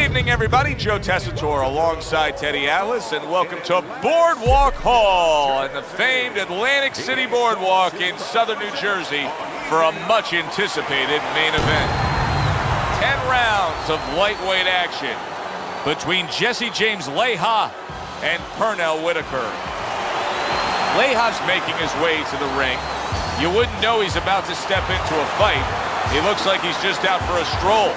evening, everybody. Joe Tessitore alongside Teddy Atlas, and welcome to Boardwalk Hall and the famed Atlantic City Boardwalk in southern New Jersey for a much-anticipated main event. 10 rounds of lightweight action between Jesse James Leija and Pernell Whitaker. Leija's making his way to the ring. You wouldn't know he's about to step into a fight. He looks like he's just out for a stroll.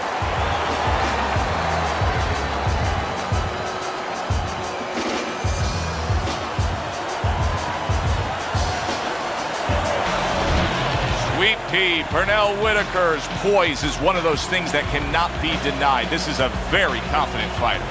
Sweet pea, Pernell Whitaker's poise is one of those things that cannot be denied. This is a very confident fighter.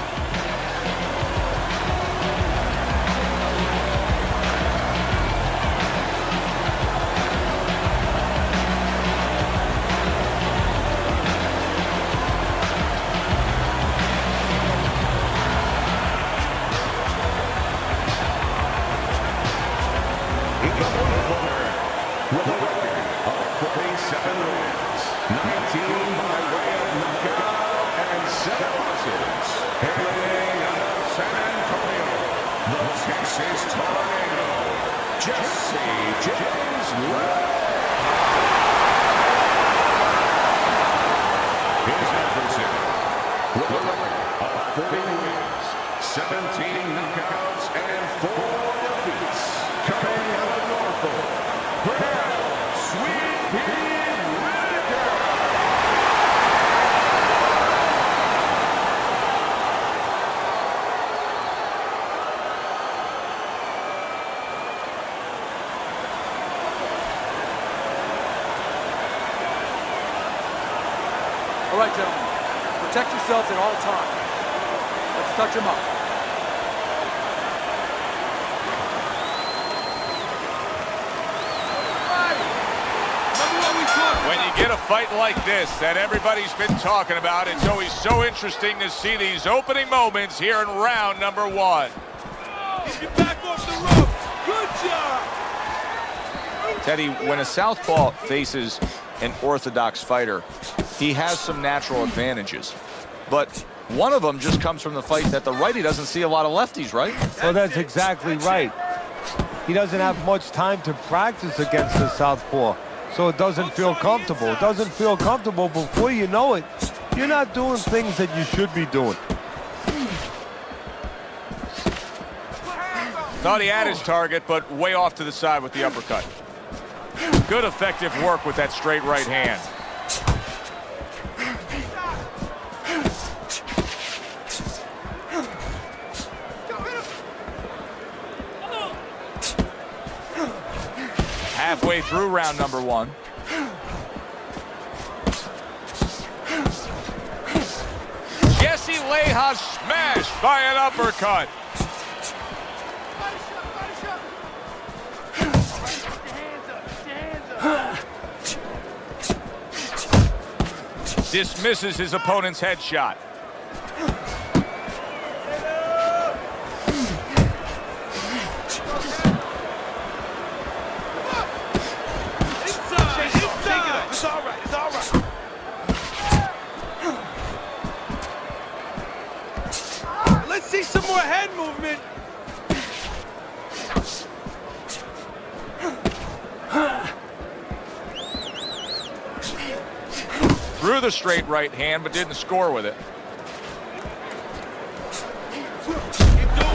With a record of 47 wins, 19 by way of knockout, and 7 losses. Hailing out of San Antonio, the Texas Tornado, Jesse James Leija. His adversary, with a record of 40 wins, 17 knockouts, and 4 defeats, coming out of Norfolk, Sweet Pea Whitaker. All right, gentlemen. Protect yourselves at all times. Let's touch him up. When you get a fight like this that everybody's been talking about, it's always so interesting to see these opening moments here in round number 1. Get your back off the rope. Good job. Teddy, when a southpaw faces an orthodox fighter, he has some natural advantages. But one of them just comes from the fight that the righty doesn't see a lot of lefties, right? Well, that's exactly right. He doesn't have much time to practice against the southpaw. So it doesn't feel comfortable. It doesn't feel comfortable. Before you know it, you're not doing things that you should be doing. Thought he had his target, but way off to the side with the uppercut. Good effective work with that straight right hand. Halfway through round number 1. Jesse Leija smashed by an uppercut. Dismisses his opponent's headshot. It's all right. It's all right. Let's see some more head movement. Threw the straight right hand, but didn't score with it.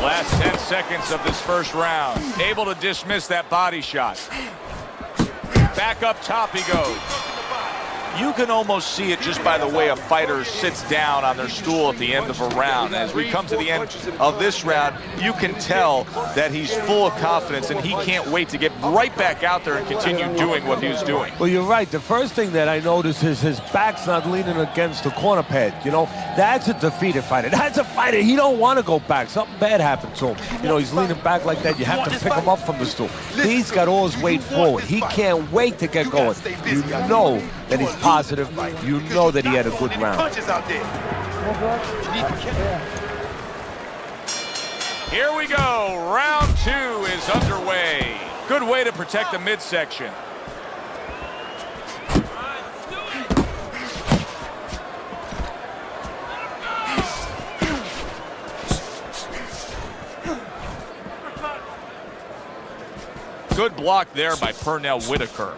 Last 10 seconds of this first round. Able to dismiss that body shot. Back up top he goes. You can almost see it just by the way a fighter sits down on their stool at the end of a round. As we come to the end of this round, you can tell that he's full of confidence and he can't wait to get right back out there and continue doing what he was doing. Well, you're right. The first thing that I notice is his back's not leaning against the corner pad. You know, that's a defeated fighter. That's a fighter. He don't want to go back. Something bad happened to him. You know, he's leaning back like that. You have to pick him up from the stool. He's got all his weight forward. He can't wait to get going. You know that he's positive. You know that he had a good round. Here we go. Round 2 is underway. Good way to protect the midsection. Good block there by Pernell Whitaker.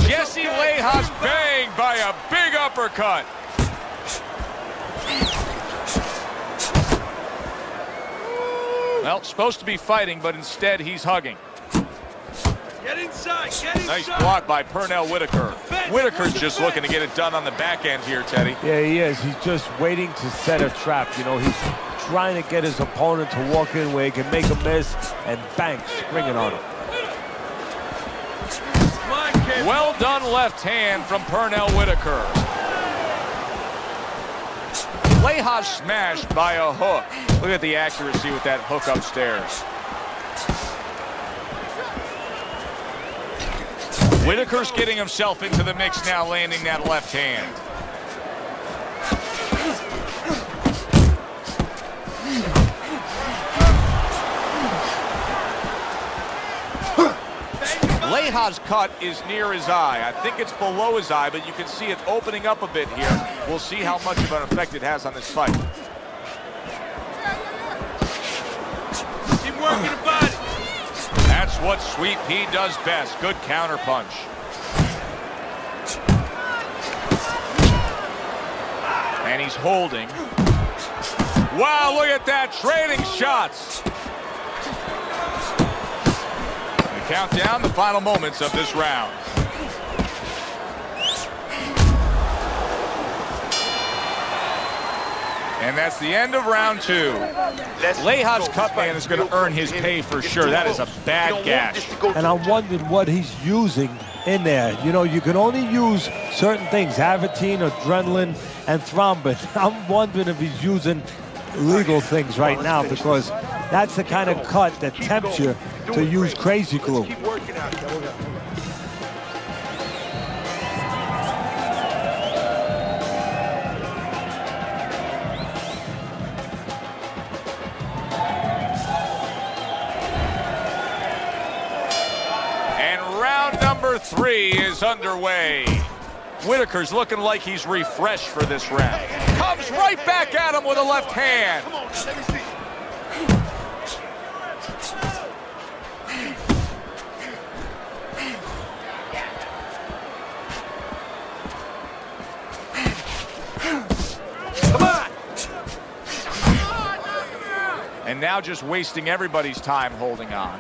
Jesse Leija's banged by a big uppercut. Well, supposed to be fighting, but instead he's hugging. Get inside, get inside. Nice block by Pernell Whitaker. Whitaker's just looking to get it done on the back end here, Teddy. Yeah, he is. He's just waiting to set a trap. You know, he's trying to get his opponent to walk in where he can make a miss and bang, spring it on him. Well done left hand from Pernell Whitaker. Leija smashed by a hook. Look at the accuracy with that hook upstairs. Whitaker's getting himself into the mix now, landing that left hand. Leija's cut is near his eye. I think it's below his eye, but you can see it opening up a bit here. We'll see how much of an effect it has on this fight. Keep working the body. That's what Sweet Pea does best. Good counter punch. And he's holding. Wow, look at that. Trading shots. Count down the final moments of this round. And that's the end of round two. Leija's cut man is going to earn his pay for sure. That is a bad gash. And I'm wondering what he's using in there. You know, you can only use certain things, Avitine, adrenaline, and thrombin. I'm wondering if he's using legal things right now, because that's the kind of cut that tempts you to use crazy glue. Keep working out there. And round number 3 is underway. Whitaker's looking like he's refreshed for this round. Comes right back at him with a left hand. Come on, let me see. And now just wasting everybody's time holding on.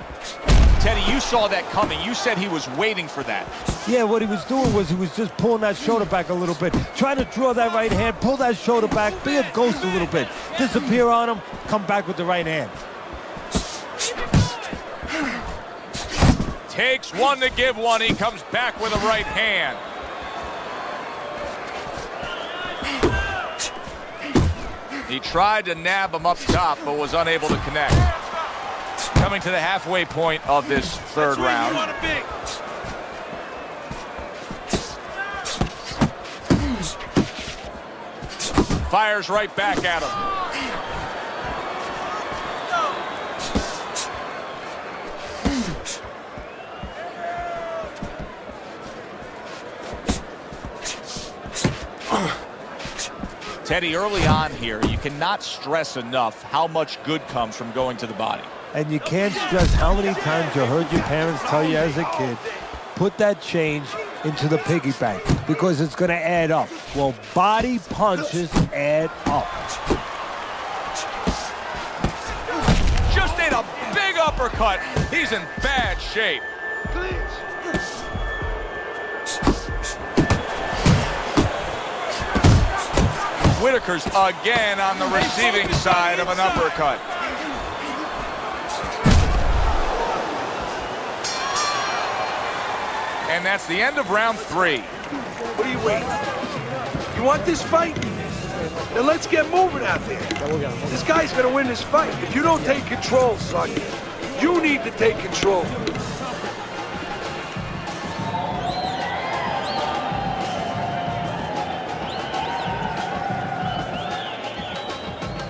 Teddy, you saw that coming. You said he was waiting for that. Yeah, what he was doing was he was just pulling that shoulder back a little bit, trying to draw that right hand, pull that shoulder back, be a ghost a little bit, disappear on him, come back with the right hand. Takes one to give one. He comes back with a right hand. He tried to nab him up top, but was unable to connect. Coming to the halfway point of this third round. Fires right back at him. Teddy, early on here, you cannot stress enough how much good comes from going to the body. And you can't stress how many times you heard your parents tell you as a kid, put that change into the piggy bank because it's going to add up. Well, body punches add up. Just ate a big uppercut. He's in bad shape. Whitaker's again on the receiving side of an uppercut. And that's the end of round 3. What are you waiting? You want this fight? Then let's get moving out there. This guy's gonna win this fight. If you don't take control, son, you need to take control.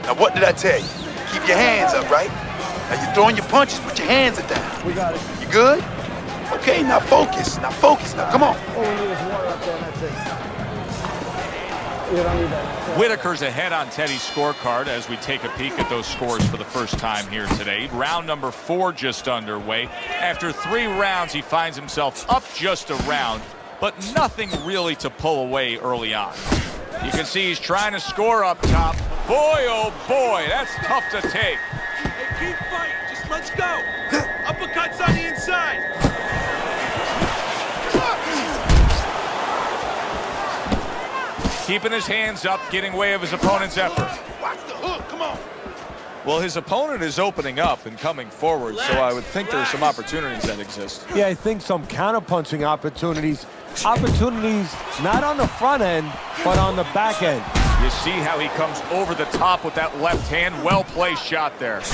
Now what did I tell you? Keep your hands up, right? Now you're throwing your punches, but your hands are down. We got it. You good? Okay, now focus. Now focus. Now come on. All we need is water up there, and that's it. Whitaker's ahead on Teddy's scorecard as we take a peek at those scores for the first time here today. Round number 4 just underway. After 3 rounds, he finds himself up just a round, but nothing really to pull away early on. You can see he's trying to score up top. Boy, oh boy, that's tough to take. Hey, keep fighting. Just let's go. Uppercuts on the inside. Keeping his hands up, getting way of his opponent's effort. Watch the hook. Come on. Well, his opponent is opening up and coming forward, so I would think there's some opportunities that exist. Yeah, I think some counterpunching opportunities. Opportunities not on the front end, but on the back end. You see how he comes over the top with that left hand. Well-placed shot there. Close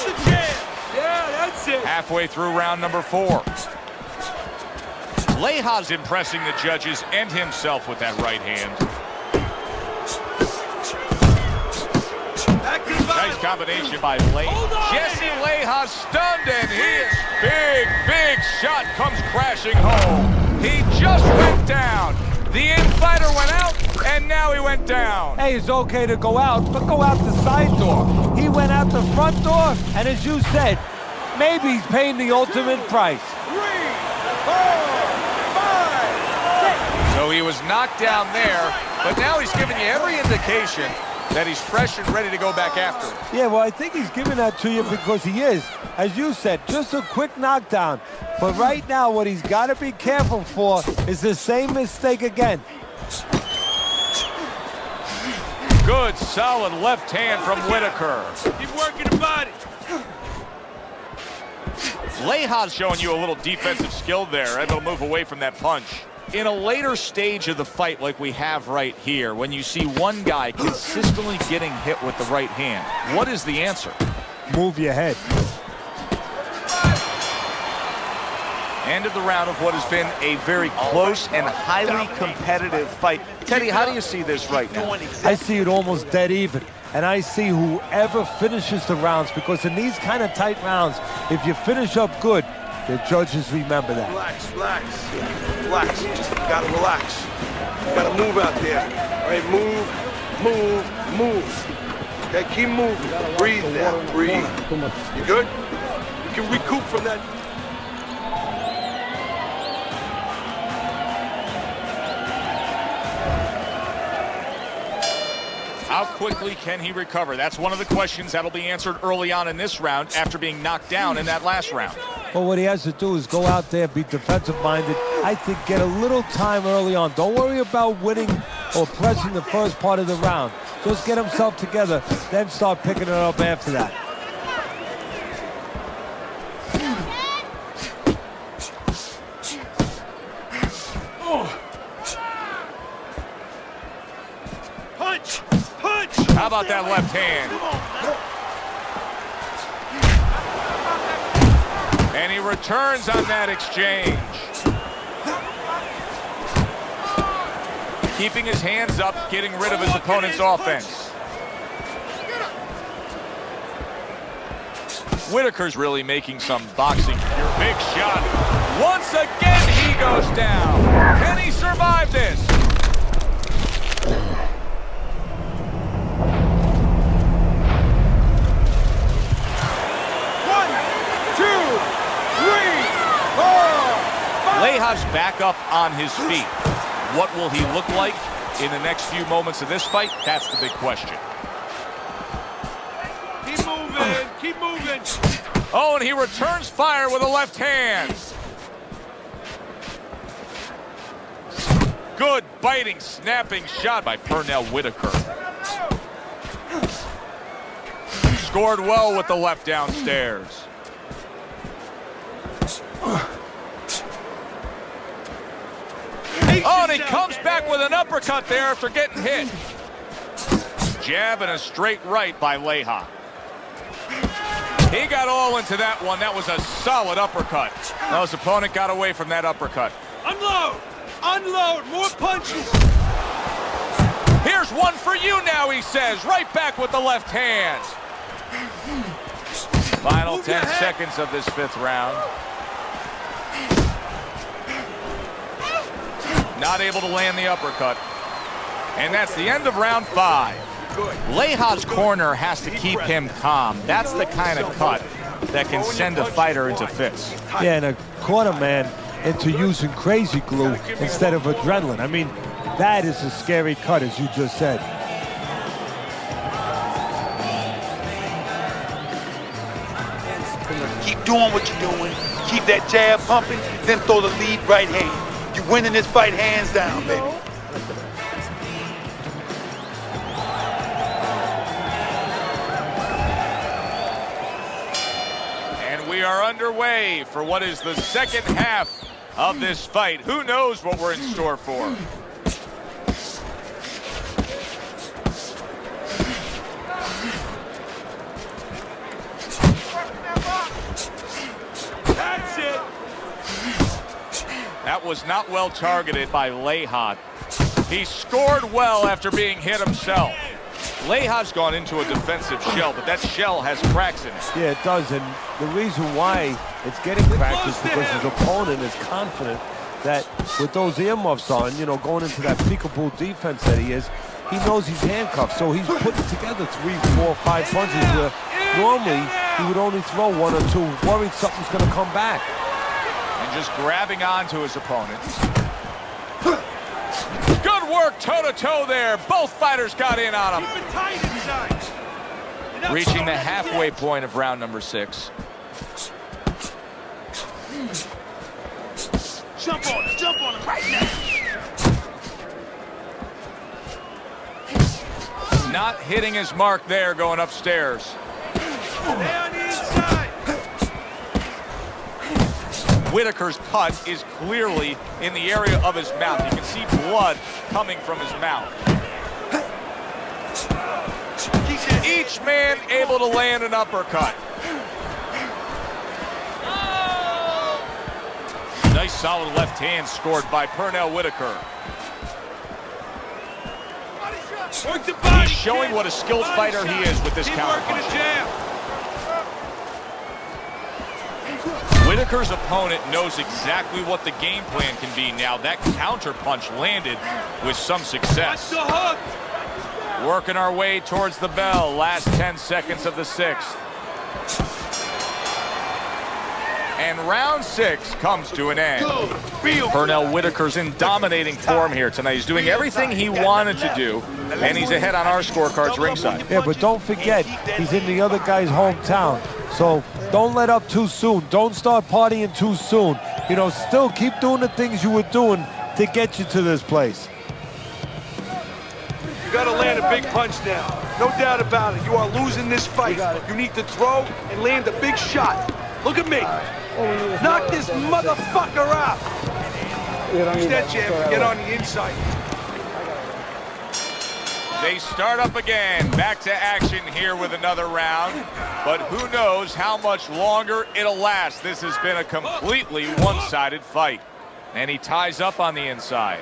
the jab. Yeah, that's it. Halfway through round number 4. Leija's impressing the judges and himself with that right hand. Nice combination by Leija. Jesse Leija stunned, and his big shot comes crashing home. He just went down. The in-fighter went out, and now he went down. Hey, it's okay to go out, but go out the side door. He went out the front door, and as you said, maybe he's paying the ultimate price. 3, 4, 5, 6. So he was knocked down there, but now he's giving you every indication that he's fresh and ready to go back after it. Yeah, well, I think he's giving that to you because he is, as you said, just a quick knockdown. But right now, what he's got to be careful for is the same mistake again. Good, solid left hand from Whitaker. Keep working the body. Leija's showing you a little defensive skill there, able to move away from that punch. In a later stage of the fight like we have right here, when you see one guy consistently getting hit with the right hand, what is the answer? Move your head. End of the round of what has been a very close and highly competitive fight. Teddy, how do you see this right now? I see it almost dead even. And I see whoever finishes the rounds, because in these kind of tight rounds, if you finish up good, the judges remember that. Relax. Just gotta relax. You gotta move out there. All right, move. Okay, keep moving. Breathe now. Breathe. You good? You can recoup from that. How quickly can he recover? That's one of the questions that'll be answered early on in this round after being knocked down in that last round. Well, what he has to do is go out there, be defensive-minded. I think get a little time early on. Don't worry about winning or pressing the first part of the round. Just get himself together, then start picking it up after that. Punch! How about that left hand? And he returns on that exchange. Keeping his hands up, getting rid of his opponent's offense. Whitaker's really making some boxing. Big shot. Once again, he goes down. Can he survive this? Leija's back up on his feet. What will he look like in the next few moments of this fight? That's the big question. Keep moving. Oh, and he returns fire with a left hand. Good biting, snapping shot by Pernell Whitaker. Scored well with the left downstairs. Oh, and he comes back with an uppercut there after getting hit. Jab and a straight right by Leija. He got all into that one. That was a solid uppercut. Now his opponent got away from that uppercut. Unload, more punches. Here's one for you now, he says. Right back with the left hand. Final 10 seconds of this 5th round. Not able to land the uppercut. And that's the end of round 5. Leija's corner has to keep him calm. That's the kind of cut that can send a fighter into fits. Yeah, and a corner man into using crazy glue instead of adrenaline. I mean, that is a scary cut, as you just said. Keep doing what you're doing. Keep that jab pumping, then throw the lead right hand. You're winning this fight hands down, baby. And we are underway for what is the second half of this fight. Who knows what we're in store for? That's it. That was not well targeted by Leija. He scored well after being hit himself. Leija's gone into a defensive shell, but that shell has cracks in it. Yeah, it does, and the reason why it's getting cracked is because his opponent is confident that with those earmuffs on, you know, going into that peekaboo defense that he is, he knows he's handcuffed, so he's putting together 3, 4, 5 punches where normally he would only throw 1 or 2, worried something's going to come back. And just grabbing onto his opponent. Good work toe-to-toe there. Both fighters got in on him. Reaching the halfway point of round number 6. Jump on him right now. Not hitting his mark there going upstairs. Stay on the inside. Whitaker's cut is clearly in the area of his mouth. You can see blood coming from his mouth. Each man able to land an uppercut. Nice solid left hand scored by Pernell Whitaker. He's showing what a skilled fighter he is with this counter punch. Whitaker's opponent knows exactly what the game plan can be now. That counter punch landed with some success. Working our way towards the bell. Last 10 seconds of the 6th. And round 6 comes to an end. Pernell Whitaker's in dominating form here tonight. He's doing everything he wanted to do, and he's ahead on our scorecards ringside. Yeah, but don't forget, he's in the other guy's hometown. So don't let up too soon. Don't start partying too soon. You know, still keep doing the things you were doing to get you to this place. You gotta land a big punch now. No doubt about it. You are losing this fight. You need to throw and land a big shot. Look at me. Knock this motherfucker out. Use that jab and get on the inside. They start up again. Back to action here with another round. But who knows how much longer it'll last. This has been a completely one-sided fight. And he ties up on the inside.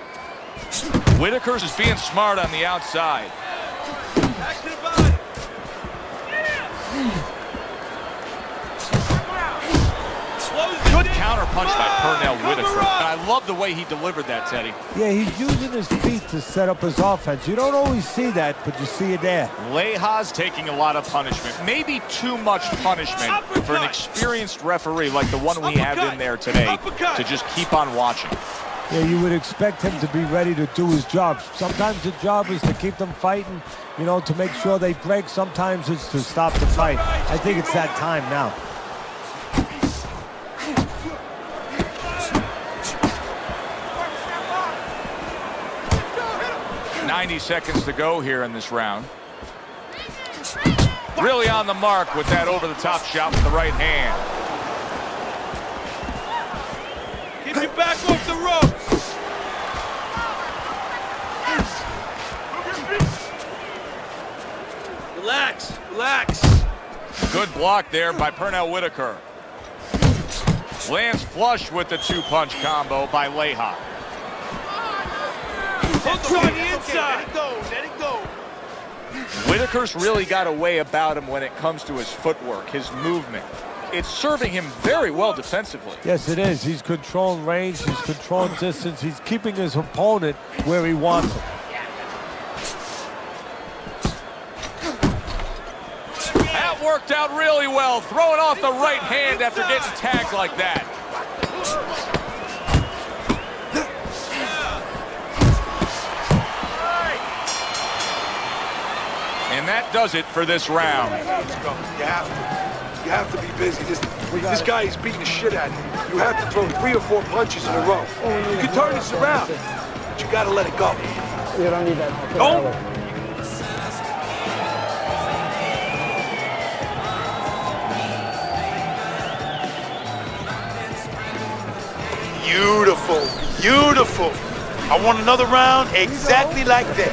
Whitaker's is being smart on the outside. Back to the body. Good counter punch by Pernell Whitaker. And I love the way he delivered that, Teddy. Yeah, he's using his feet to set up his offense. You don't always see that, but you see it there. Leija's taking a lot of punishment. Maybe too much punishment for an experienced referee like the one we have in there today to just keep on watching. Yeah, you would expect him to be ready to do his job. Sometimes the job is to keep them fighting, you know, to make sure they break. Sometimes it's to stop the fight. I think it's that time now. 90 seconds to go here in this round. Really on the mark with that over-the-top shot with the right hand. Keep your back off the ropes. Relax, relax. Good block there by Pernell Whitaker. Lands flush with the 2-punch combo by Leija. Hooks on the inside. Let it go, let it go. Whitaker's really got a way about him when it comes to his footwork, his movement. It's serving him very well defensively. Yes, it is. He's controlling range, he's controlling distance, he's keeping his opponent where he wants him. That worked out really well, throwing off the right hand after getting tagged like that. And that does it for this round. Let's go. You have to be busy. This guy is beating the shit out of you. You have to throw 3 or 4 punches in a row. You can turn this around, but you gotta let it go. You don't need that. Don't. Beautiful, beautiful. I want another round exactly like that.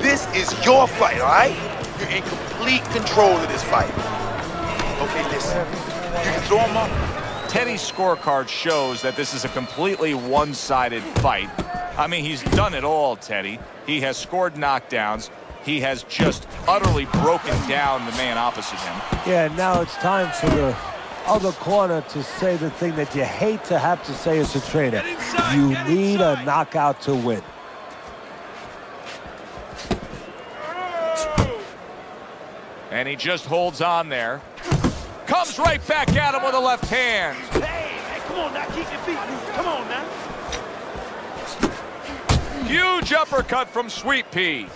This is your fight, all right? You're in complete control of this fight. Okay, listen. You can throw him up. Teddy's scorecard shows that this is a completely one-sided fight. I mean, he's done it all, Teddy. He has scored knockdowns. He has just utterly broken down the man opposite him. Yeah, now it's time for the other corner to say the thing that you hate to have to say as a trainer. You need a knockout to win. And he just holds on there. Comes right back at him with a left hand. Hey, come on now, keep your feet moving. Come on now. Huge uppercut from Sweet Pea.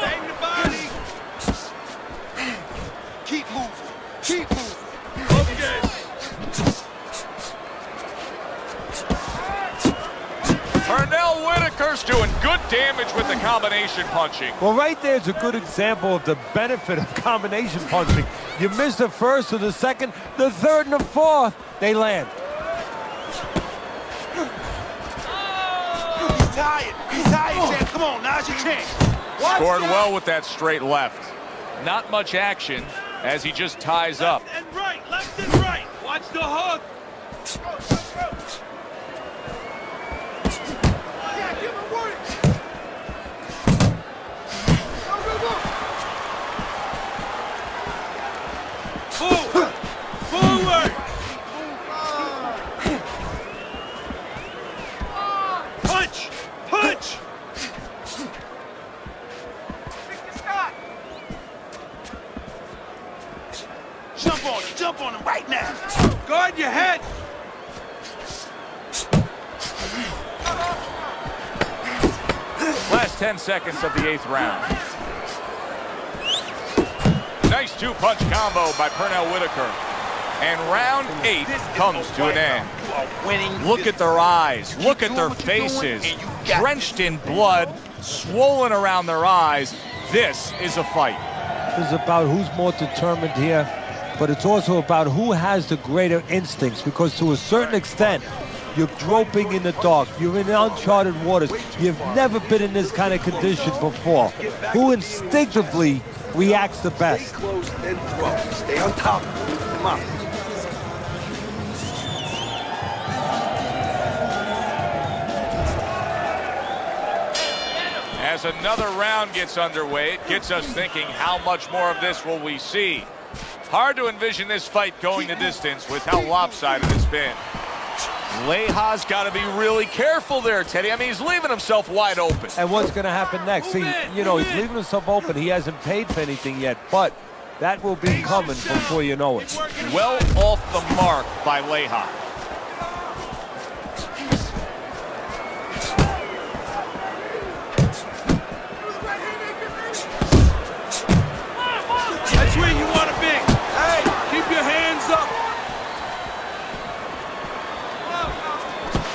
Bang the body. Keep moving. Keep moving. Okay. Pernell Whitaker's doing good damage with the combination punching. Well, right there's a good example of the benefit of combination punching. You miss the first or the second, the third and the fourth, they land. He's tired. He's tired, Sam. Come on, now's your chance. Scored well with that straight left. Not much action as he just ties up. Left and right. Watch the hook. Forward! Punch! Punch! Jump on him right now! Guard your head! Last 10 seconds of the 8th round. Nice 2-punch combo by Pernell Whitaker. And round 8 comes to an end. Look at their eyes. Look at their faces. Drenched in blood, swollen around their eyes. This is a fight. This is about who's more determined here, but it's also about who has the greater instincts, because to a certain extent, you're groping in the dark. You're in uncharted waters. You've never been in this kind of condition before. Who instinctively reacts the best? Stay close and throw. Stay on top. Come on. As another round gets underway, it gets us thinking, how much more of this will we see? Hard to envision this fight going the distance with how lopsided it's been. Leija's got to be really careful there, Teddy. I mean, he's leaving himself wide open. And what's going to happen next? See, you know, he's leaving himself open. He hasn't paid for anything yet, but that will be coming before you know it. Well off the mark by Leija. That's where you want to be. Hey, keep your hands up.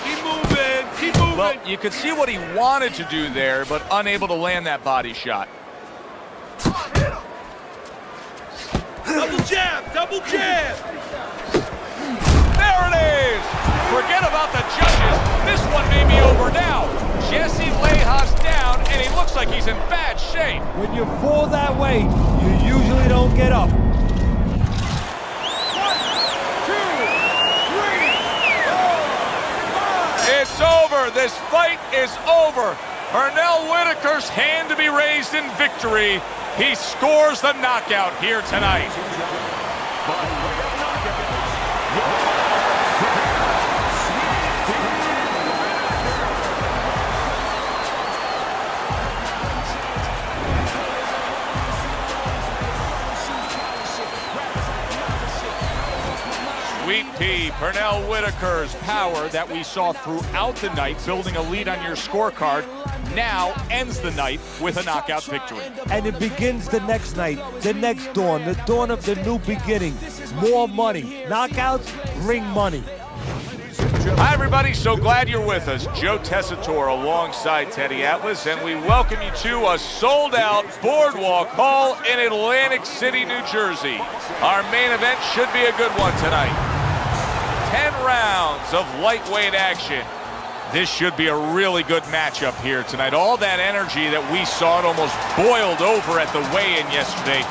Keep moving. Keep moving. Well, you could see what he wanted to do there, but unable to land that body shot. Double jab. Double jab. There it is! Forget about the judges. This one may be over now. Jesse Leija's down, and he looks like he's in bad shape. When you fall that way, you usually don't get up. 1, 2, 3, 4, 5. It's It's over. This fight is over. Pernell Whitaker's hand to be raised in victory. He scores the knockout here tonight. Sweet Pea, Pernell Whitaker's power that we saw throughout the night, building a lead on your scorecard, now ends the night with a knockout victory. And it begins the next night, the next dawn, the dawn of the new beginning. More money. Knockouts bring money. Hi, everybody. So glad you're with us. Joe Tessitore alongside Teddy Atlas, and we welcome you to a sold-out Boardwalk Hall in Atlantic City, New Jersey. Our main event should be a good one tonight. 10 rounds of lightweight action. This should be a really good matchup here tonight. All that energy that we saw, it almost boiled over at the weigh-in yesterday.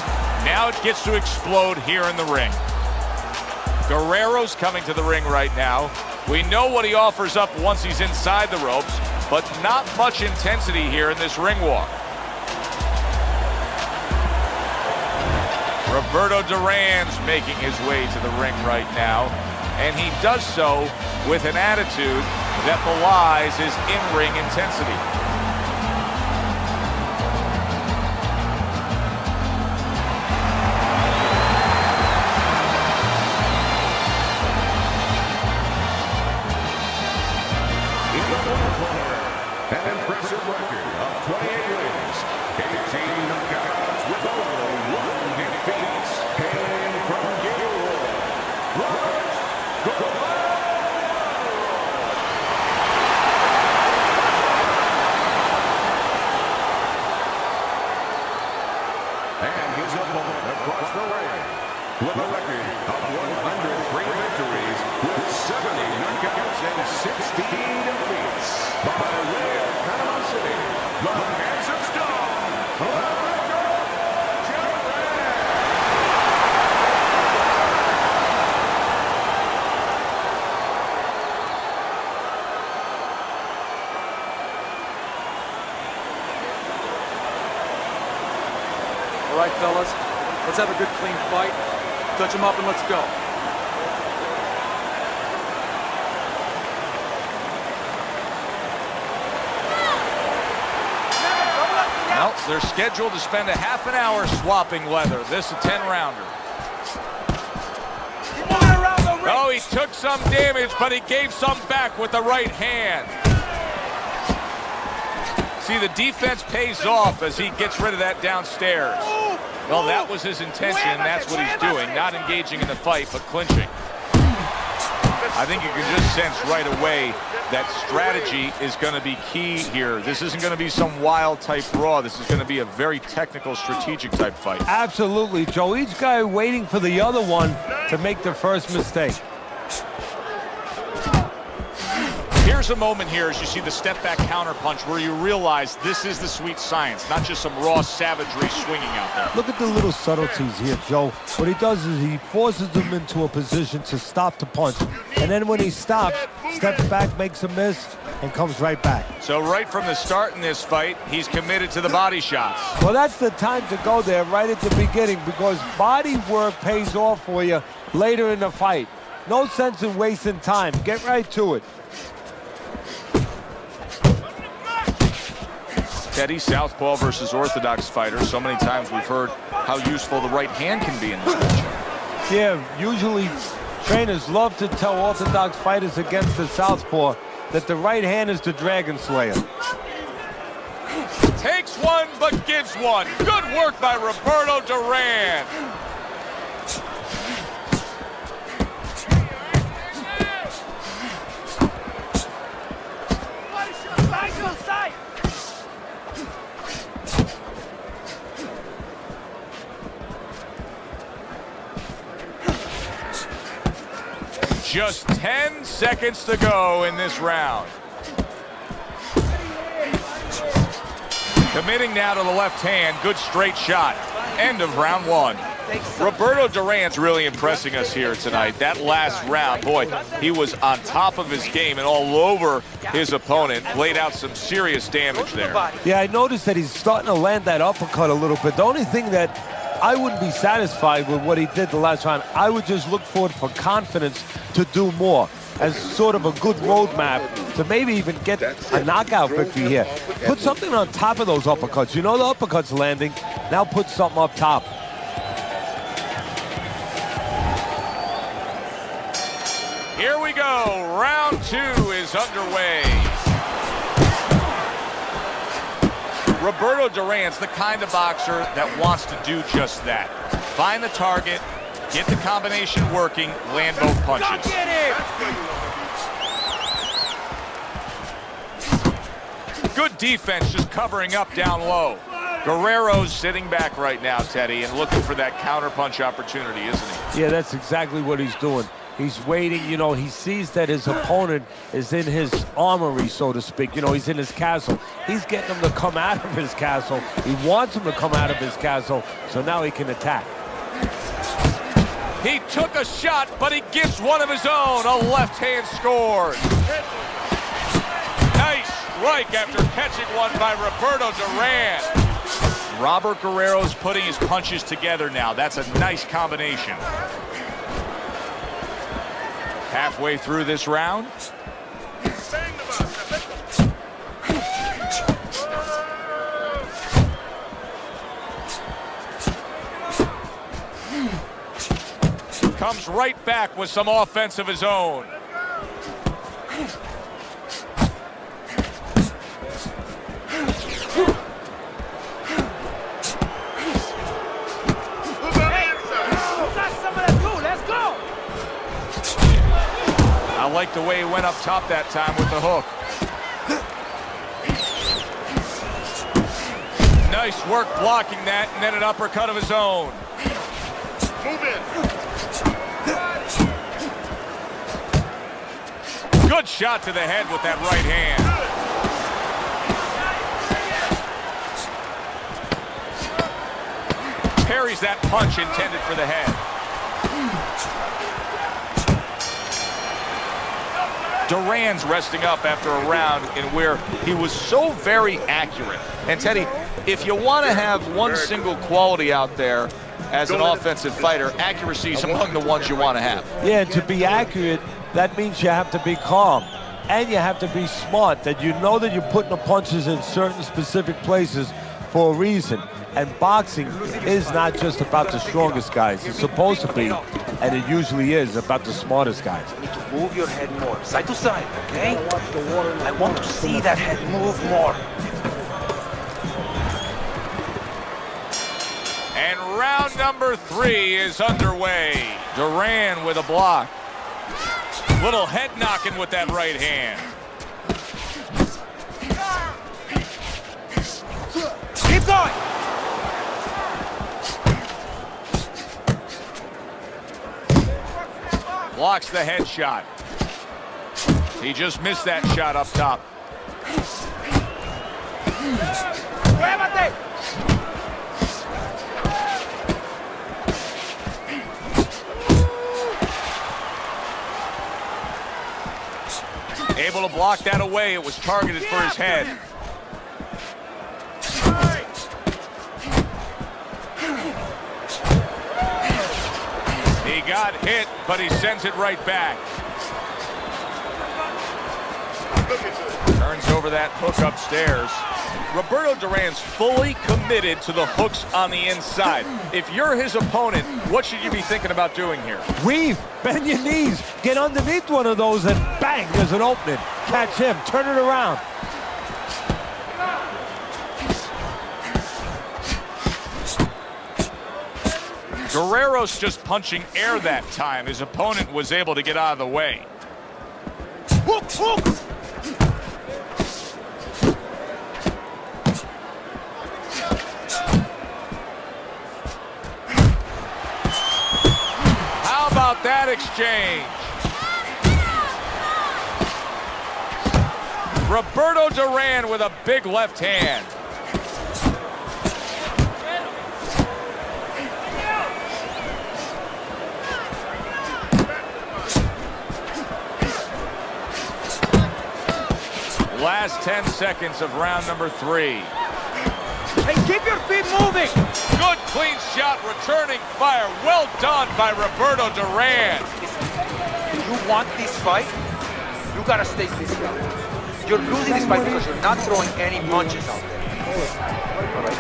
Now it gets to explode here in the ring. Guerrero's coming to the ring right now. We know what he offers up once he's inside the ropes, but not much intensity here in this ring walk. Roberto Duran's making his way to the ring right now, and he does so with an attitude that belies his in-ring intensity. An impressive record of 28 wins, 18 knockouts with only 1 defeat. Hailing from Guerrero, Roberto. And his opponent across the ring with a record of 103 victories with 70 knockouts and 16 defeats. By way of Panama City, the handsome stone, Roberto. All right, fellas, let's have a good, clean fight. Touch him up and let's go. Well, they're scheduled to spend a half an hour swapping leather. This is a 10-rounder. Oh, he took some damage, but he gave some back with the right hand. See, the defense pays off as he gets rid of that downstairs. Well, that was his intention, and that's what he's doing. Not engaging in the fight, but clinching. I think you can just sense right away that strategy is going to be key here. This isn't going to be some wild type brawl. This is going to be a very technical, strategic type fight. Absolutely, Joe. Each guy waiting for the other one to make the first mistake. Here's a moment here as you see the step back counter punch where you realize this is the sweet science, not just some raw savagery swinging out there. Look at the little subtleties here, Joe. What he does is he forces them into a position to stop the punch. And then when he stops, steps back, makes a miss, and comes right back. So right from the start in this fight, he's committed to the body shots. Well, that's the time to go there right at the beginning because body work pays off for you later in the fight. No sense in wasting time. Get right to it. Teddy, southpaw versus orthodox fighter. So many times we've heard how useful the right hand can be in this matchup. Yeah, usually trainers love to tell orthodox fighters against the southpaw that the right hand is the dragon slayer. Takes one, but gives one. Good work by Roberto Duran. Just 10 seconds to go in this round. Committing now to the left hand. Good straight shot. End of round one. Roberto Duran's really impressing us here tonight. That last round, boy, he was on top of his game and all over his opponent. Laid out some serious damage there. Yeah, I noticed that he's starting to land that uppercut a little bit. The only thing that I wouldn't be satisfied with what he did the last round. I would just look forward for confidence to do more, as sort of a good roadmap to maybe even get a knockout victory here. Put something on top of those uppercuts. You know the uppercut's landing. Now put something up top. Here we go. Round 2 is underway. Roberto Duran's the kind of boxer that wants to do just that. Find the target, get the combination working, land both punches. Good defense, just covering up down low. Guerrero's sitting back right now, Teddy, and looking for that counterpunch opportunity, isn't he? Yeah, that's exactly what he's doing. He's waiting, you know, he sees that his opponent is in his armory, so to speak. You know, he's in his castle. He's getting him to come out of his castle. He wants him to come out of his castle, so now he can attack. He took a shot, but he gives one of his own. A left hand scores. Nice strike after catching one by Roberto Duran. Robert Guerrero's putting his punches together now. That's a nice combination. Halfway through this round. Comes right back with some offense of his own. I like the way he went up top that time with the hook. Nice work blocking that, and then an uppercut of his own. Move in. Good shot to the head with that right hand. Parries that punch intended for the head. Duran's resting up after a round in where he was so very accurate. And Teddy, if you want to have one single quality out there as an offensive fighter, accuracy is among the ones you want to have. Yeah, and to be accurate, that means you have to be calm. And you have to be smart, that you know that you're putting the punches in certain specific places for a reason. And boxing is not just about the strongest guys. It's supposed to be, and it usually is, about the smartest guys. You need to move your head more, side to side, okay? I want to see that head move more. And round number 3 is underway. Duran with a block. Little head knocking with that right hand. Keep going! Blocks the headshot. He just missed that shot up top. Able to block that away. It was targeted for his head. He got hit, but he sends it right back. Turns over that hook upstairs. Roberto Duran's fully committed to the hooks on the inside. If you're his opponent, what should you be thinking about doing here? Weave, bend your knees, get underneath one of those, and bang, there's an opening. Catch him, turn it around. Guerrero's just punching air that time. His opponent was able to get out of the way. Hook, hook! How about that exchange? Roberto Duran with a big left hand. last 10 seconds of round number 3. Hey, keep your feet moving! Good clean shot, returning fire. Well done by Roberto Duran. If you want this fight, you gotta stay physical. You're losing this fight because you're not throwing any punches out there. All right,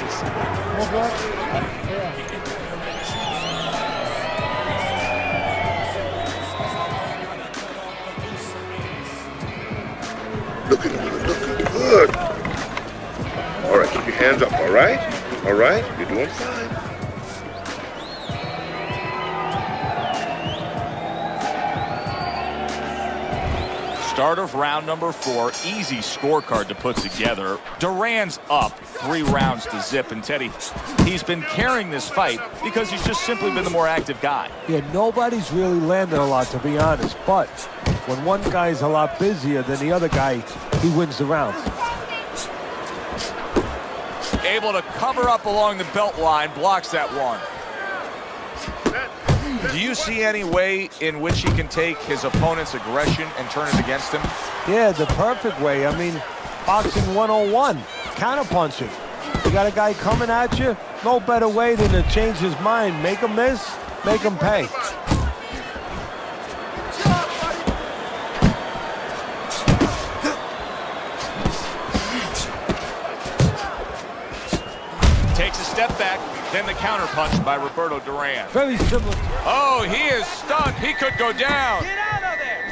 Looking good. All right, keep your hands up, all right? All right, you're doing fine. Start of round number 4. Easy scorecard to put together. Duran's up 3 rounds to zip. And Teddy, he's been carrying this fight because he's just simply been the more active guy. Yeah, nobody's really landed a lot, to be honest. But when one guy's a lot busier than the other guy, he wins the rounds. Able to cover up along the belt line, blocks that one. Do you see any way in which he can take his opponent's aggression and turn it against him? Yeah, the perfect way. I mean, boxing 101, counterpunching. You got a guy coming at you, no better way than to change his mind. Make him miss, make him pay. Takes a step back, then the counterpunch by Roberto Duran. Very similar. Oh, he is stunned. He could go down. get out of there!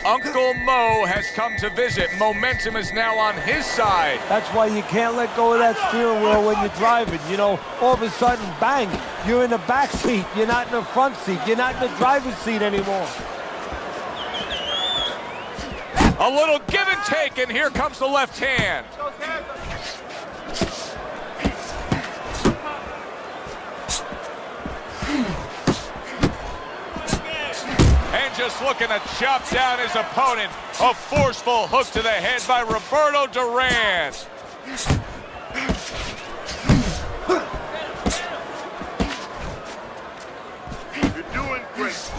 Uncle Mo has come to visit. Momentum is now on his side. That's why you can't let go of that steering wheel when you're driving. You know, all of a sudden, bang, you're in the back seat. You're not in the front seat. You're not in the driver's seat anymore. A little give and take, and here comes the left hand. And just looking to chop down his opponent. A forceful hook to the head by Roberto Duran. You're doing great.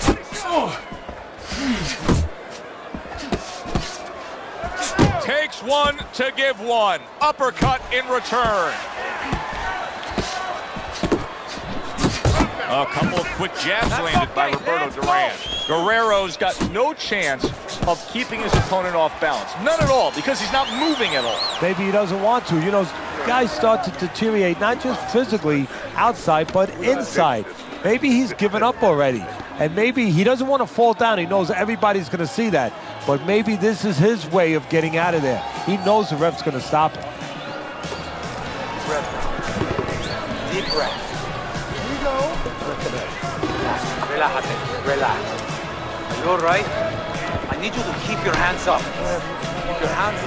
Takes one to give one. Uppercut in return. A couple of quick jabs landed by Roberto Duran. Guerrero's got no chance of keeping his opponent off balance. None at all, because he's not moving at all. Maybe he doesn't want to. You know, guys start to deteriorate, not just physically outside, but inside. Maybe he's given up already. And maybe he doesn't want to fall down. He knows everybody's going to see that. But maybe this is his way of getting out of there. He knows the ref's going to stop him. Deep breath. Relájate, relax. Are you all right? I need you to keep your hands up. Keep your hands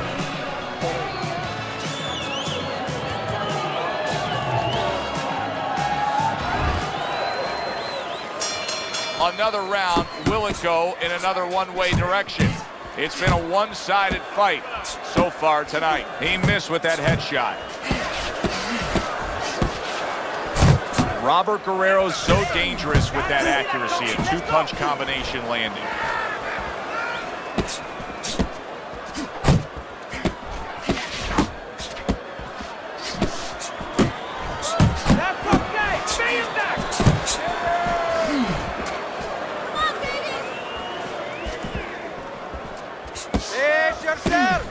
up. Another round, will it go in another one-way direction? It's been a one-sided fight so far tonight. He missed with that headshot. Robert Guerrero's so dangerous with that accuracy, a 2-punch combination landing. That's okay! Stay in there! Face yourself!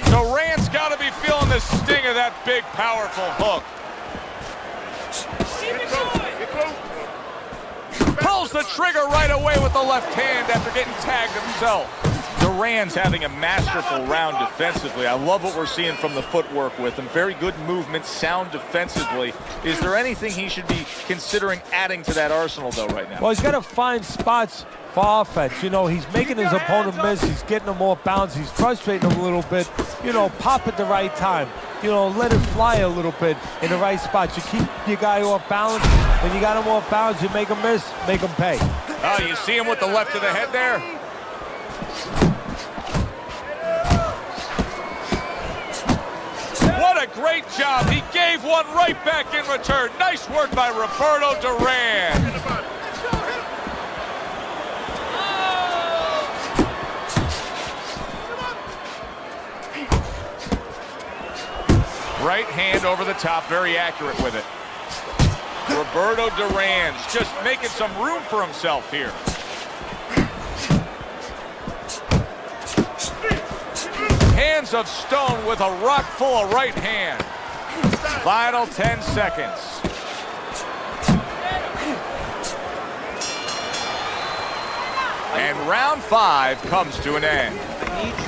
Duran's got to be feeling the sting of that big, powerful hook. Pulls the trigger right away with the left hand after getting tagged himself. Duran's having a masterful round defensively. I love what we're seeing from the footwork with him. Very good movement, sound defensively. Is there anything he should be considering adding to that arsenal, though, right now? Well, he's got to find spots for offense. You know, he's making his opponent miss. He's getting him off balance. He's frustrating him a little bit. You know, pop at the right time. You know, let it fly a little bit in the right spot. You keep your guy off balance. When you got him off balance, you make him miss, make him pay. Oh, you see him with the left of the head there? What a great job. He gave one right back in return. Nice work by Roberto Duran. Right hand over the top, very accurate with it. Roberto Duran's just making some room for himself here. Hands of stone with a rock full of right hand. Final 10 seconds. And round 5 comes to an end.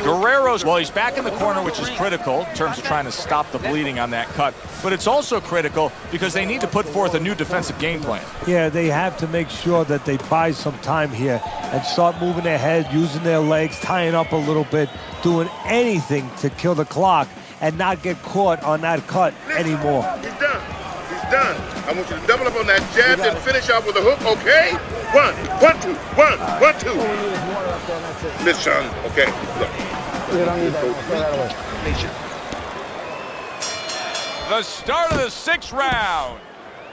Guerrero's, well, he's back in the corner, which is critical in terms of trying to stop the bleeding on that cut. But it's also critical because they need to put forth a new defensive game plan. Yeah, they have to make sure that they buy some time here and start moving their head, using their legs, tying up a little bit, doing anything to kill the clock and not get caught on that cut anymore. He's done. He's done. I want you to double up on that jab and finish off with a hook, okay? 1, 1, 2, 1, 1, 2. Listen, okay, look. The start of the 6th round.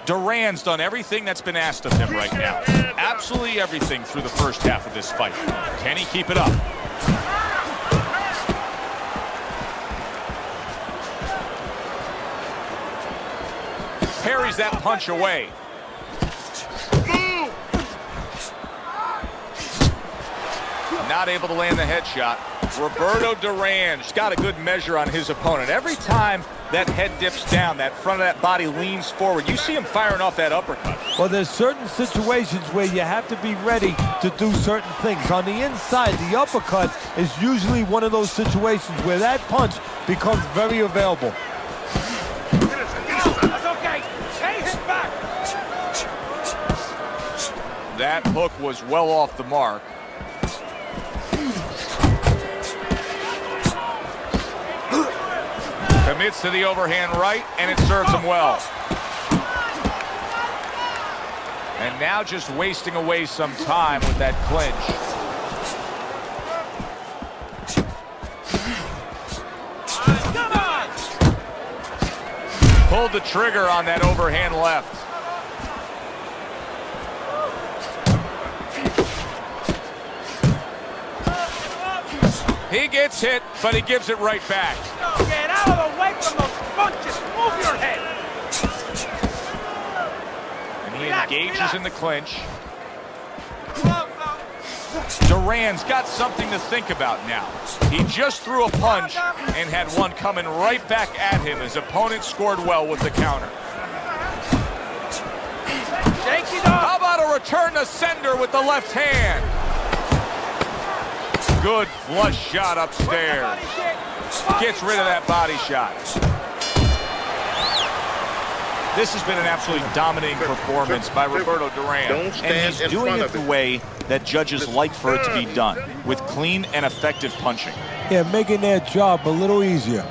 Duran's done everything that's been asked of him right now. Absolutely everything through the first half of this fight. Can he keep it up? Parries that punch away. Not able to land the headshot. Roberto Duran's got a good measure on his opponent. Every time that head dips down, that front of that body leans forward, you see him firing off that uppercut. Well, there's certain situations where you have to be ready to do certain things. On the inside, the uppercut is usually one of those situations where that punch becomes very available. That's okay. Hey, hit back. That hook was well off the mark. Commits to the overhand right, and it serves him well. And now just wasting away some time with that clinch. Come on. Pulled the trigger on that overhand left. He gets hit, but he gives it right back. Get out of the way from those punches. Move your head. And he engages in the clinch. Duran's got something to think about now. He just threw a punch and had one coming right back at him. His opponent scored well with the counter. How about a return to sender with the left hand? Good flush shot upstairs. Gets rid of that body shot. This has been an absolutely dominating performance by Roberto Duran. And he's doing it the way that judges like for it to be done, with clean and effective punching. Yeah, making their job a little easier.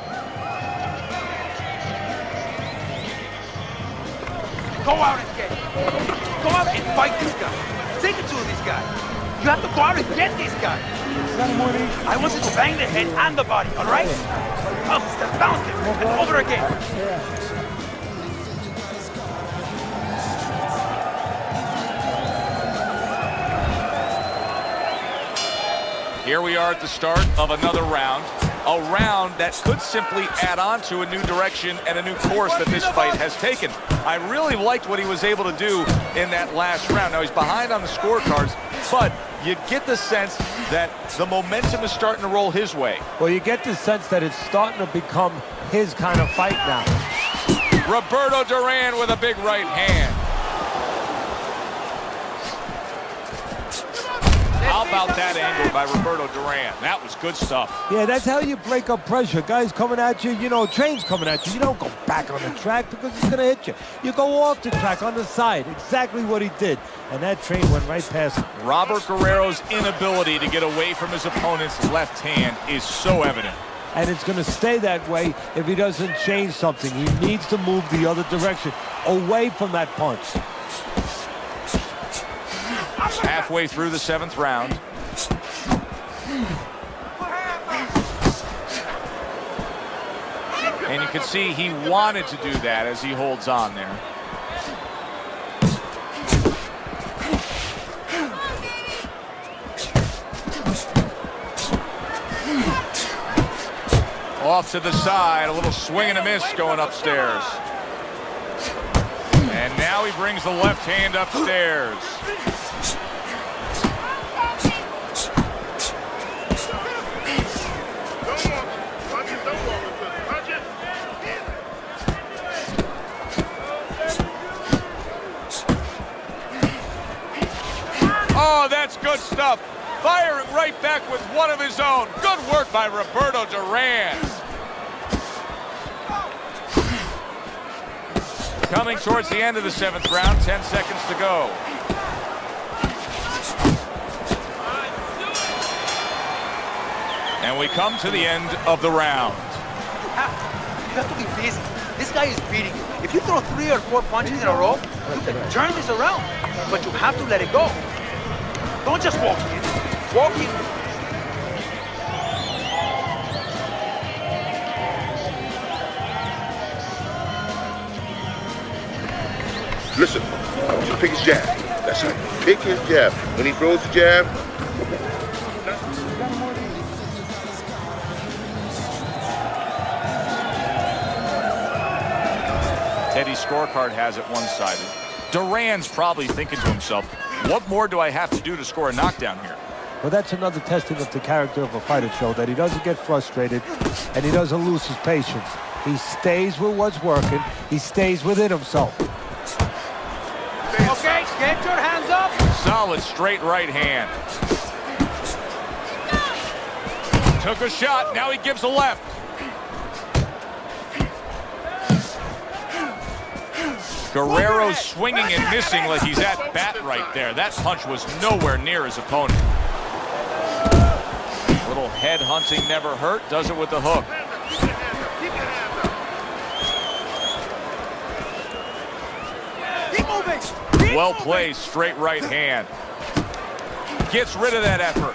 Go out and get it. Go out and fight this guy. Take it to this guy. You have to go out and get this guy. I want you to bang the head and the body, all right? Just bounce him and over again. Here we are at the start of another round. A round that could simply add on to a new direction and a new course that this fight has taken. I really liked what he was able to do in that last round. Now, he's behind on the scorecards, but you get the sense that the momentum is starting to roll his way. Well, you get the sense that it's starting to become his kind of fight now. Roberto Duran with a big right hand. How about that angle by Roberto Duran? That was good stuff. Yeah, that's how you break up pressure. Guys coming at you, you know, train's coming at you. You don't go back on the track because he's going to hit you. You go off the track on the side. Exactly what he did. And that train went right past him. Robert Guerrero's inability to get away from his opponent's left hand is so evident. And it's going to stay that way if he doesn't change something. He needs to move the other direction, away from that punch. Halfway through the 7th round. And you can see he wanted to do that as he holds on there. Off to the side, a little swing and a miss going upstairs. And now he brings the left hand upstairs. Oh, that's good stuff. Firing right back with one of his own. Good work by Roberto Duran. Coming towards the end of the 7th round, 10 seconds to go. And we come to the end of the round. You have to be busy. This guy is beating you. If you throw 3 or 4 punches in a row, you can turn this around. But you have to let it go. Don't just walk in. Walk in. Listen, I want you to pick his jab. That's right. Pick his jab. When he throws the jab, Teddy's scorecard has it one-sided. Duran's probably thinking to himself, what more do I have to do to score a knockdown here? Well, that's another testing of the character of a fighter, Joe, that he doesn't get frustrated and he doesn't lose his patience. He stays with what's working. He stays within himself. Okay, get your hands up. Solid straight right hand. Took a shot, now he gives a left. Guerrero swinging and missing like he's at bat right there. That punch was nowhere near his opponent. Little head hunting never hurt, does it with the hook. Keep moving. Well placed, straight right hand. Gets rid of that effort.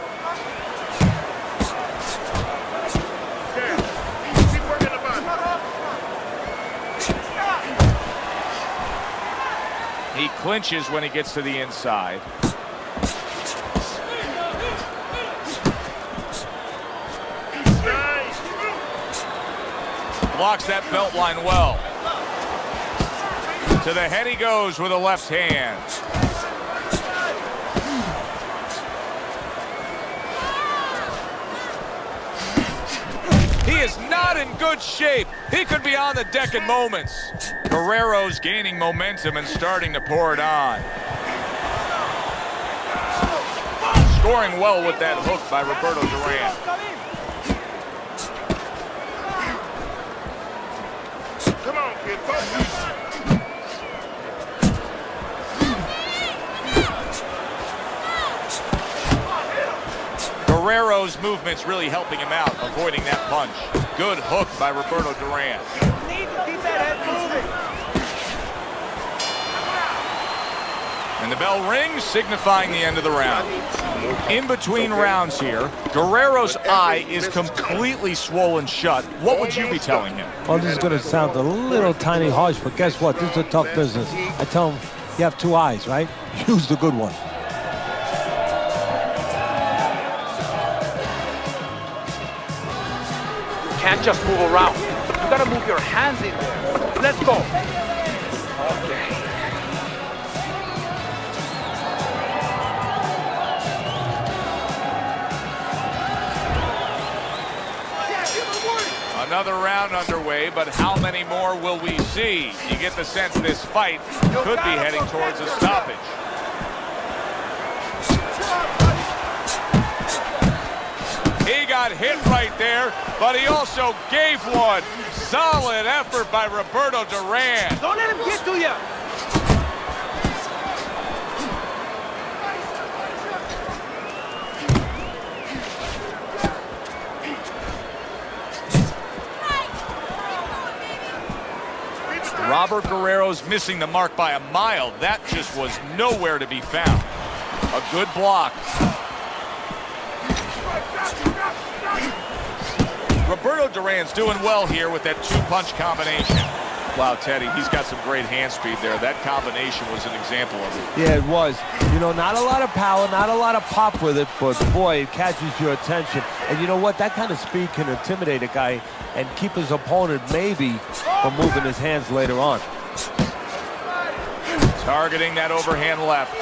keep working the body. He clinches when he gets to the inside. Blocks that belt line well. To the head he goes with a left hand. He is not in good shape. He could be on the deck in moments. Guerrero's gaining momentum and starting to pour it on. Scoring well with that hook by Roberto Duran. Come on, kid, focus. Guerrero's movement's really helping him out, avoiding that punch. Good hook by Roberto Duran. Need to keep that head moving. And the bell rings, signifying the end of the round. In between rounds here, Guerrero's eye is completely swollen shut. What would you be telling him? Oh, this is going to sound a little tiny harsh, but guess what? This is a tough business. I tell him, you have 2 eyes, right? Use the good one. You can't just move around. You gotta move your hands in there. Let's go. Okay. Another round underway, but how many more will we see? You get the sense this fight could be heading towards a stoppage. He got hit right there, but he also gave one. Solid effort by Roberto Duran. Don't let him get to you. Robert Guerrero's missing the mark by a mile. That just was nowhere to be found. A good block. Roberto Duran's doing well here with that 2-punch combination. Wow, Teddy, he's got some great hand speed there. That combination was an example of it. Yeah, it was. You know, not a lot of power, not a lot of pop with it, but boy, it catches your attention. And you know what? That kind of speed can intimidate a guy and keep his opponent maybe from moving his hands later on. Targeting that overhand left.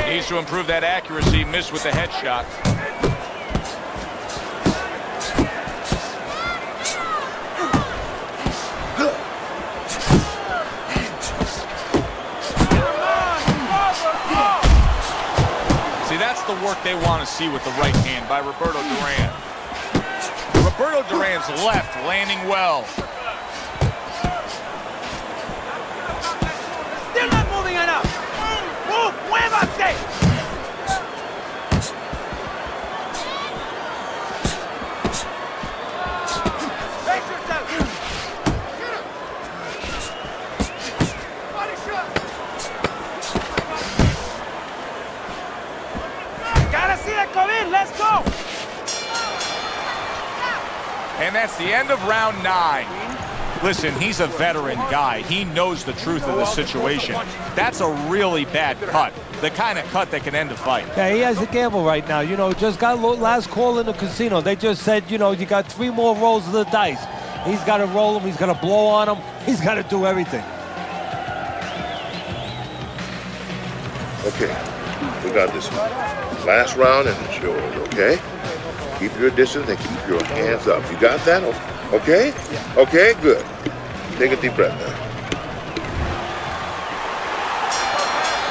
Needs to improve that accuracy. Missed with the headshot. See, that's the work they want to see with the right hand by Roberto Duran. Roberto Duran's left landing well. Still not moving enough. Move, muévate. Face yourself. Body shot. Gotta see that come in. Let's go. And that's the end of round 9. Listen, he's a veteran guy. He knows the truth of the situation. That's a really bad cut. The kind of cut that can end a fight. Yeah, he has a gamble right now. You know, just got last call in the casino. They just said, you know, you got 3 more rolls of the dice. He's got to roll them. He's got to blow on them. He's got to do everything. Okay, we got this one. Last round and it's yours, okay? Keep your distance and keep your hands up. You got that? Okay? Okay, good. Take a deep breath now.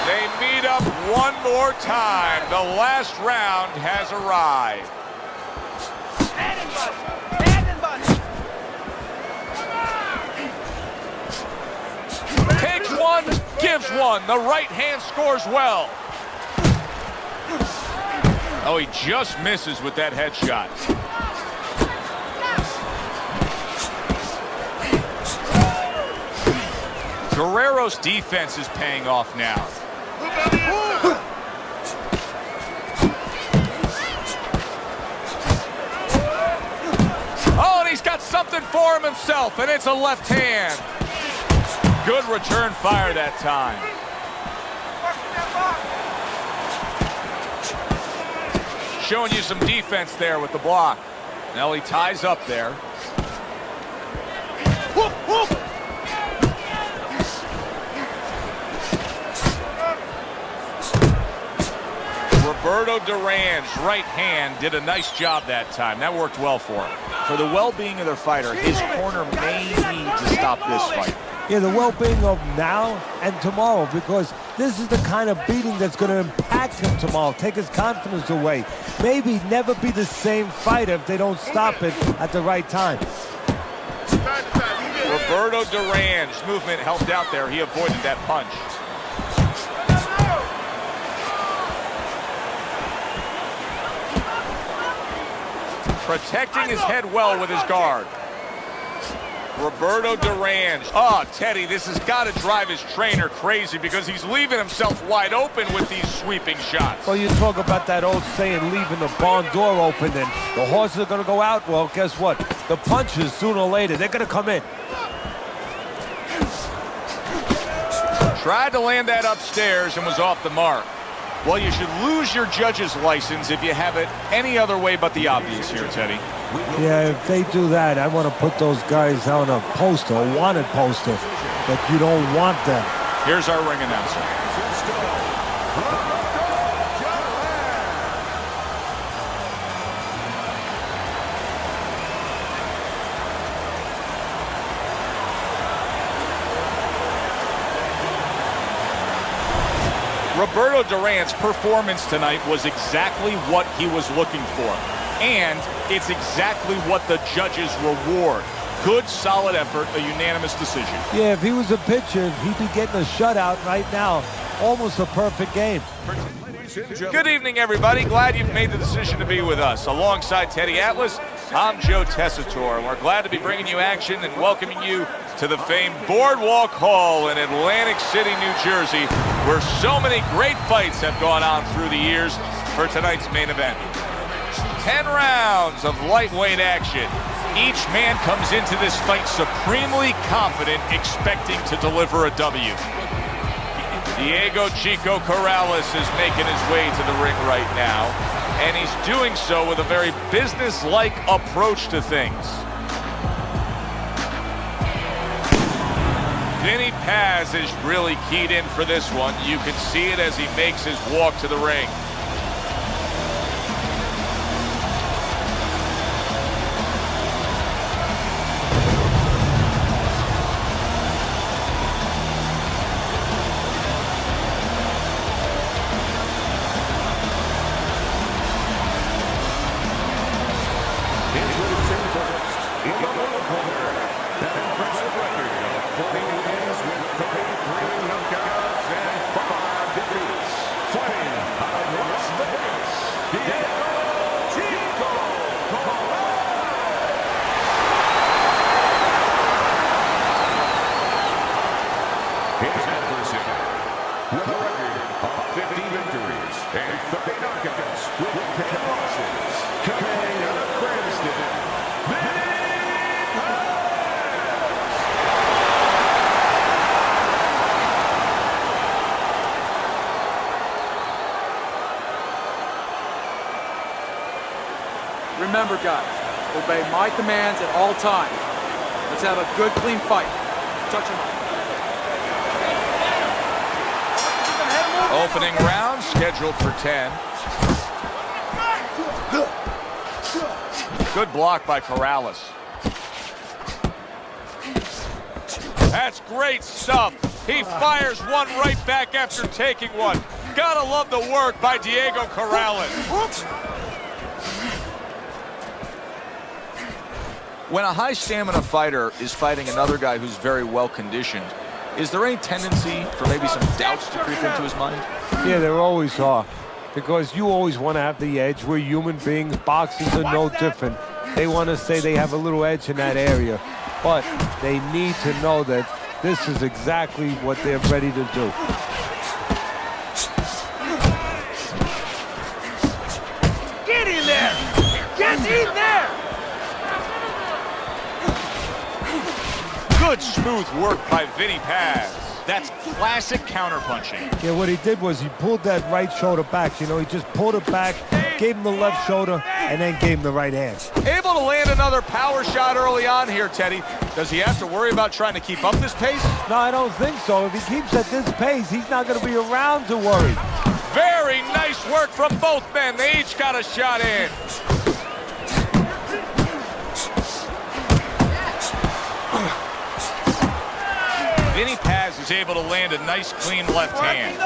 They meet up one more time. The last round has arrived. Hand and butt. Hand and butt. Takes one, gives one. The right hand scores well. Oh, he just misses with that headshot. Guerrero's defense is paying off now. Oh, and he's got something for him himself, and it's a left hand. Good return fire that time. Showing you some defense there with the block. Now he ties up there. Whoop, whoop. Roberto Duran's right hand did a nice job that time. That worked well for him. For the well-being of their fighter, his corner may need to stop this fight. Yeah, the well-being of now and tomorrow, because this is the kind of beating that's going to impact him tomorrow, take his confidence away. Maybe never be the same fighter if they don't stop it at the right time. Roberto Duran's movement helped out there. He avoided that punch. Protecting his head well with his guard. Roberto Duran. Oh, Teddy, this has got to drive his trainer crazy because he's leaving himself wide open with these sweeping shots. Well, you talk about that old saying, leaving the barn door open, and the horses are going to go out. Well, guess what? The punches, sooner or later, they're going to come in. Tried to land that upstairs and was off the mark. Well, you should lose your judge's license if you have it any other way but the obvious here, Teddy. Yeah, if they do that, I want to put those guys on a poster, a wanted poster, but you don't want them. Here's our ring announcer. Roberto Duran's performance tonight was exactly what he was looking for. And it's exactly what the judges reward. Good, solid effort, a unanimous decision. Yeah, if he was a pitcher, he'd be getting a shutout right now. Almost a perfect game. Good evening, everybody. Glad you've made the decision to be with us. Alongside Teddy Atlas, I'm Joe Tessitore, and we're glad to be bringing you action and welcoming you to the famed Boardwalk Hall in Atlantic City, New Jersey, where so many great fights have gone on through the years for tonight's main event. 10 rounds of lightweight action. Each man comes into this fight supremely confident, expecting to deliver a W. Diego Chico Corrales is making his way to the ring right now, and he's doing so with a very business-like approach to things. Vinny Paz is really keyed in for this one. You can see it as he makes his walk to the ring. Remember, guys, obey my commands at all times. Let's have a good, clean fight. Touch him up. Opening round scheduled for 10. Good block by Corrales. That's great stuff. He fires one right back after taking one. Gotta love the work by Diego Corrales. When a high stamina fighter is fighting another guy who's very well conditioned, is there any tendency for maybe some doubts to creep into his mind? Yeah, there always are. Because you always want to have the edge. We're human beings. Boxers are no different. They want to say they have a little edge in that area. But they need to know that this is exactly what they're ready to do. Get in there! Get in there! Good smooth work by Vinny Paz. That's classic counterpunching. Yeah, what he did was he pulled that right shoulder back. You know, he just pulled it back, gave him the left shoulder, and then gave him the right hand. Able to land another power shot early on here, Teddy. Does he have to worry about trying to keep up this pace? No, I don't think so. If he keeps at this pace, he's not going to be around to worry. Very nice work from both men. They each got a shot in. Vinny Paz is able to land a nice, clean left hand.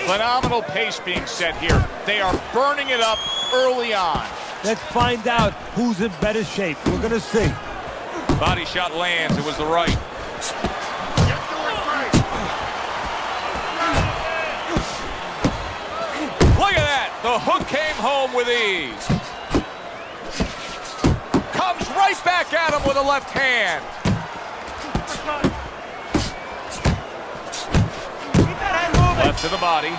Phenomenal pace being set here. They are burning it up early on. Let's find out who's in better shape. We're going to see. Body shot lands. It was the right. Look at that. The hook came home with ease. Comes right back at him with a left hand. Left to the body.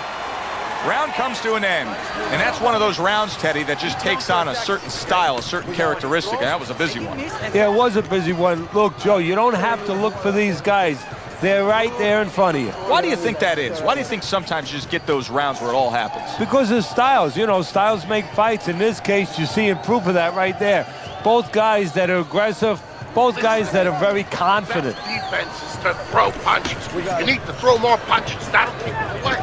Round comes to an end. And that's one of those rounds, Teddy, that just takes on a certain style, a certain characteristic. And that was a busy one. Yeah, it was a busy one. Look, Joe, you don't have to look for these guys. They're right there in front of you. Why do you think that is? Why do you think sometimes you just get those rounds where it all happens? Because of styles. You know, styles make fights. In this case, you're seeing proof of that right there. Both guys that are aggressive, both guys that are very confident. Defense is to throw punches. You need to throw more punches. That'll keep it away.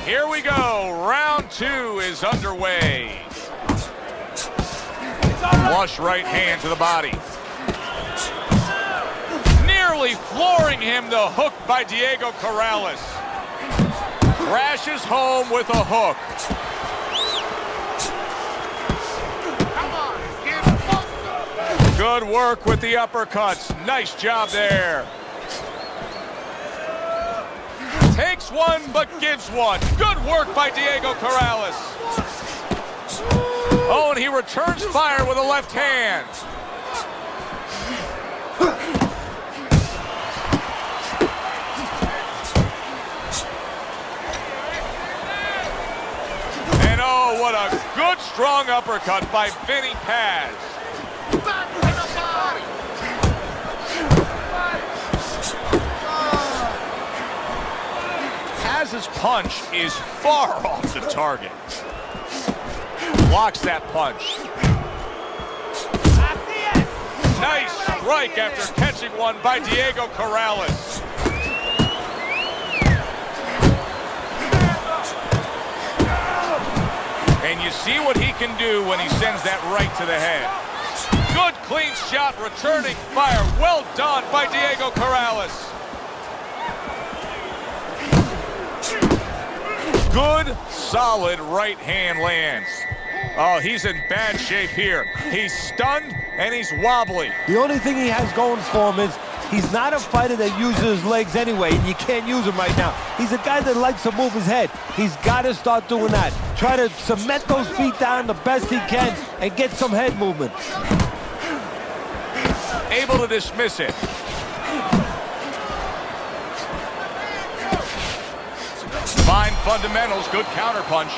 Here we go. Round two is underway. Flush right hand to the body. Nearly flooring him, the hook by Diego Corrales. Crashes home with a hook. Good work with the uppercuts. Nice job there. Takes one, but gives one. Good work by Diego Corrales. Oh, and he returns fire with a left hand. what a good, strong uppercut by Vinny Paz. Paz's punch is far off the target. Blocks that punch. Nice strike after catching one by Diego Corrales. And you see what he can do when he sends that right to the head. Good clean shot, returning fire. Well done by Diego Corrales. Good, solid right hand lands. Oh, he's in bad shape here. He's stunned and he's wobbly. The only thing he has going for him is he's not a fighter that uses his legs anyway, and you can't use him right now. He's a guy that likes to move his head. He's got to start doing that. Try to cement those feet down the best he can and get some head movement. Able to dismiss it. Fine fundamentals, good counterpunch.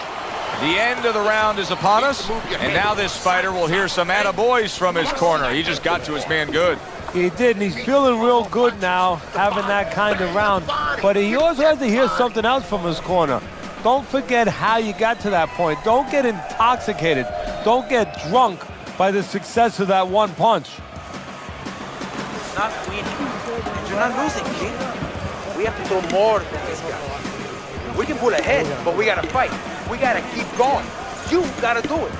The end of the round is upon us, and now this fighter will hear some attaboys from his corner. He just got to his man good. He did, and he's feeling real good now, having that kind of round. But he also has to hear something else from his corner. Don't forget how you got to that point. Don't get intoxicated. Don't get drunk by the success of that one punch. Not winning. You're not losing, kid. We have to do more than this guy. We can pull ahead, but we gotta fight. We gotta keep going. You gotta do it.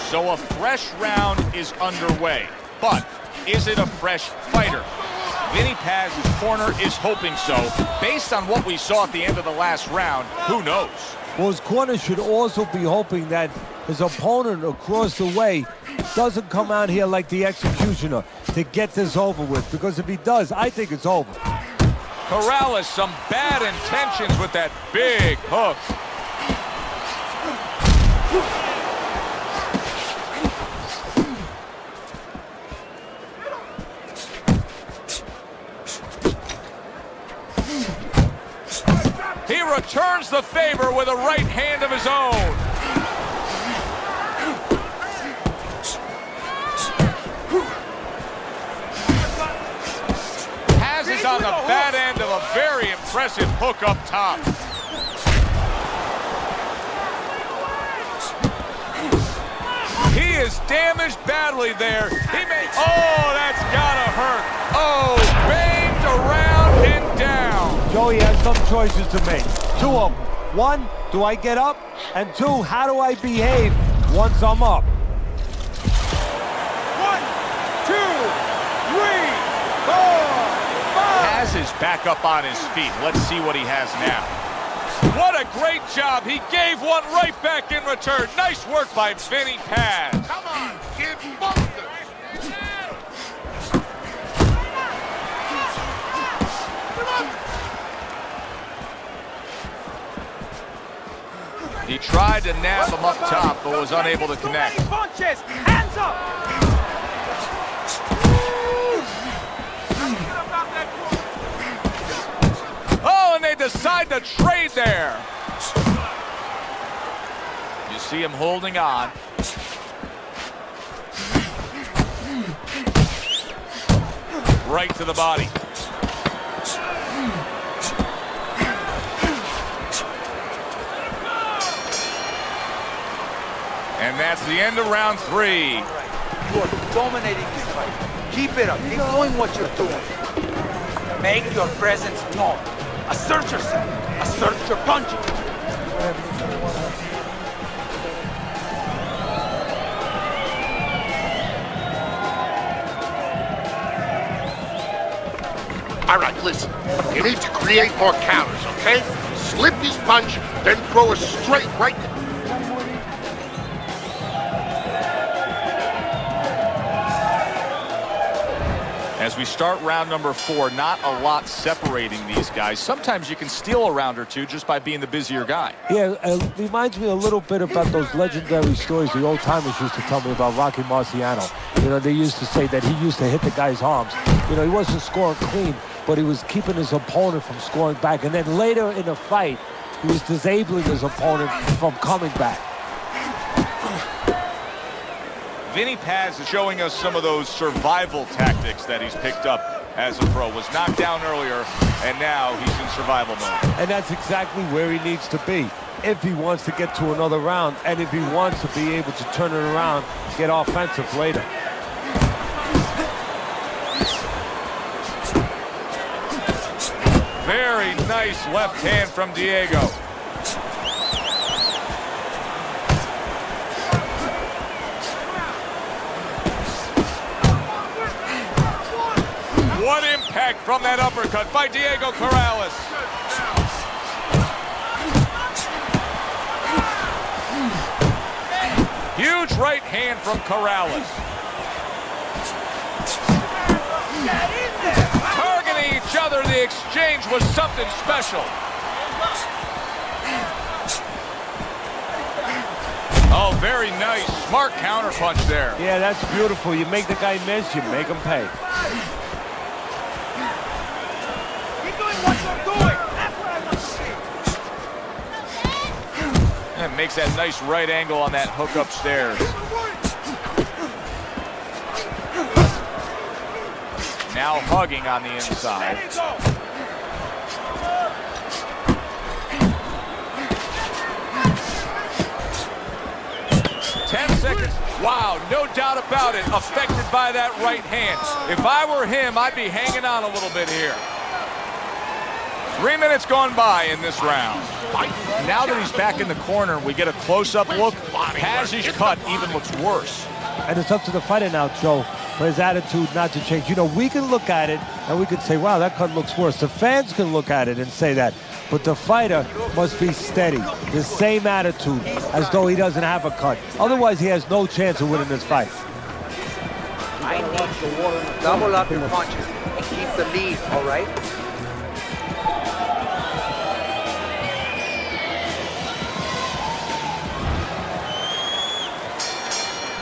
So a fresh round is underway, but is it a fresh fighter? Vinny Paz's corner is hoping so. Based on what we saw at the end of the last round, who knows? Well, his corner should also be hoping that his opponent across the way doesn't come out here like the executioner to get this over with, because if he does, I think it's over. Corrales, some bad intentions with that big hook. He returns the favor with a right hand of his own. Paz is on the bad end of a very impressive hook up top. He is damaged badly there. Oh, that's gotta hurt. Oh, banged around and down. Joey has some choices to make. Two of them. One, do I get up? And two, how do I behave once I'm up? 1, 2, 3, 4, 5. Paz is back up on his feet. Let's see what he has now. What a great job. He gave one right back in return. Nice work by Vinny Paz. Come on, kid, monsters. He tried to nab him up top, but was unable to connect. Punches! Hands up! Oh, and they decide to trade there. You see him holding on. Right to the body. And that's the end of round 3. You are dominating this fight. Keep it up. Keep doing what you're doing. Make your presence known. Assert yourself. Assert your punches. All right, listen. You need to create more counters, okay? Slip his punch, then throw a straight right. As we start round number 4, not a lot separating these guys. Sometimes you can steal a round or two just by being the busier guy. Yeah, it reminds me a little bit about those legendary stories the old-timers used to tell me about Rocky Marciano. You know, they used to say that he used to hit the guy's arms. You know, he wasn't scoring clean, but he was keeping his opponent from scoring back. And then later in the fight, he was disabling his opponent from coming back. Vinny Paz is showing us some of those survival tactics that he's picked up as a pro. Was knocked down earlier, and now he's in survival mode. And that's exactly where he needs to be if he wants to get to another round, and if he wants to be able to turn it around, get offensive later. Very nice left hand from Diego. What impact from that uppercut by Diego Corrales. Huge right hand from Corrales. Targeting each other, the exchange was something special. Oh, very nice. Smart counterpunch there. Yeah, that's beautiful. You make the guy miss, you make him pay. And makes that nice right angle on that hook upstairs. Now hugging on the inside. 10 seconds. Wow, no doubt about it. Affected by that right hand. If I were him, I'd be hanging on a little bit here. 3 minutes gone by in this round. Now that he's back in the corner, we get a close-up look. Paz's cut even looks worse. And it's up to the fighter now, Joe, for his attitude not to change. You know, we can look at it and we can say, wow, that cut looks worse. The fans can look at it and say that. But the fighter must be steady, the same attitude, as though he doesn't have a cut. Otherwise, he has no chance of winning this fight. I need to double up your punches and keep the lead, all right?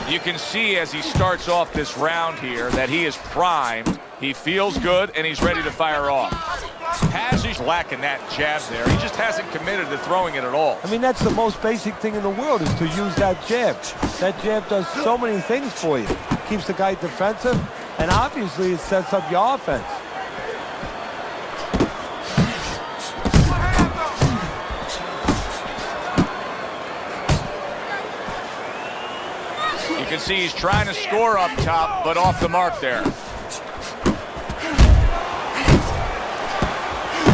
You can see as he starts off this round here that he is primed, he feels good, and he's ready to fire off. Paz is lacking that jab there. He just hasn't committed to throwing it at all. I mean, that's the most basic thing in the world, is to use that jab. That jab does so many things for you. Keeps the guy defensive, and obviously it sets up your offense. You can see he's trying to score up top, but off the mark there.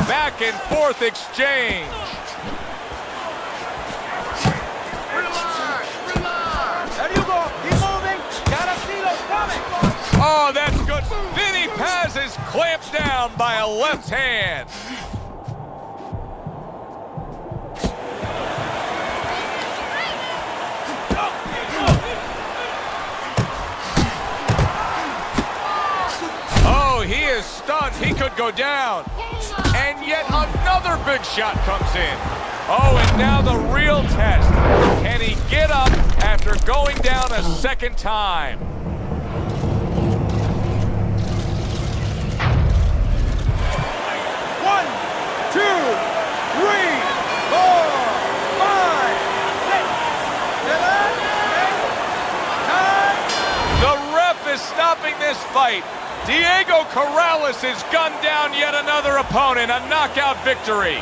Back and forth exchange. There you go. Keep moving. Gotta see those coming. Oh, that's good. Vinny Paz is clamped down by a left hand. Oh, he is stunned. He could go down. And yet another big shot comes in. Oh, and now the real test. Can he get up after going down a second time? 1, 2, 3, 4, 5, 6, 7, 8, 9. The ref is stopping this fight. Diego Corrales has gunned down yet another opponent, a knockout victory.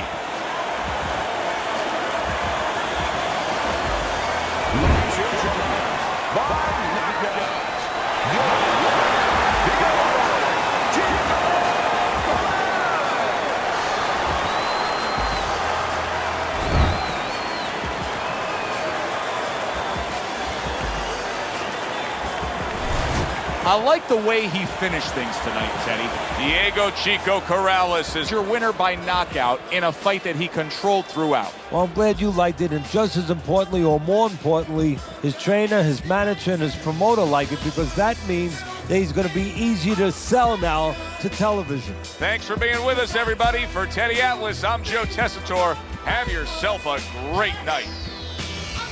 I like the way he finished things tonight, Teddy. Diego Chico Corrales is your winner by knockout in a fight that he controlled throughout. Well, I'm glad you liked it, and just as importantly, or more importantly, his trainer, his manager, and his promoter like it, because that means that he's going to be easier to sell now to television. Thanks for being with us, everybody. For Teddy Atlas, I'm Joe Tessitore. Have yourself a great night.